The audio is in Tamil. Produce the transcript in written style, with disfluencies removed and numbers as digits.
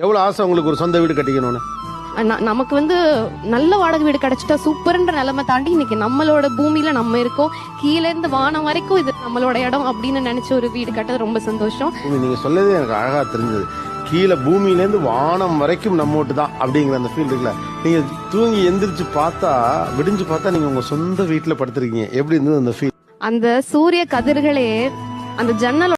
எவ்வளவு ஆசை உங்களுக்கு ஒரு சொந்த வீடு கட்டிக்கணும்னு? நமக்கு வந்து நல்ல வாடகை வீடு கிடைச்சிட்டா சூப்பர்ன்ற நிலைமை தாண்டி இன்னைக்கு நம்மளோட பூமியில நம்ம இருக்கோம், கீழே இருந்து வானம் வரைக்கும் இது நம்மளோட இடம் அப்படின்னு நினைச்ச ஒரு வீடு கட்டது ரொம்ப சந்தோஷம். நீங்க சொல்லதே எனக்கு அழகா தெரிஞ்சது. கீழே பூமியிலேருந்து வானம் வரைக்கும் நம்ம ஓட்டு தான் அப்படிங்கிற அந்த ஃபீல் இருக்குல்ல. நீங்க தூங்கி எந்திரிச்சு பார்த்தா, விடிஞ்சு பார்த்தா நீங்க உங்க சொந்த வீட்டுல படுத்திருக்கீங்க. எப்படி இருந்தது அந்த ஃபீல்? அந்த சூரிய கதிர்களே அந்த ஜன்னல்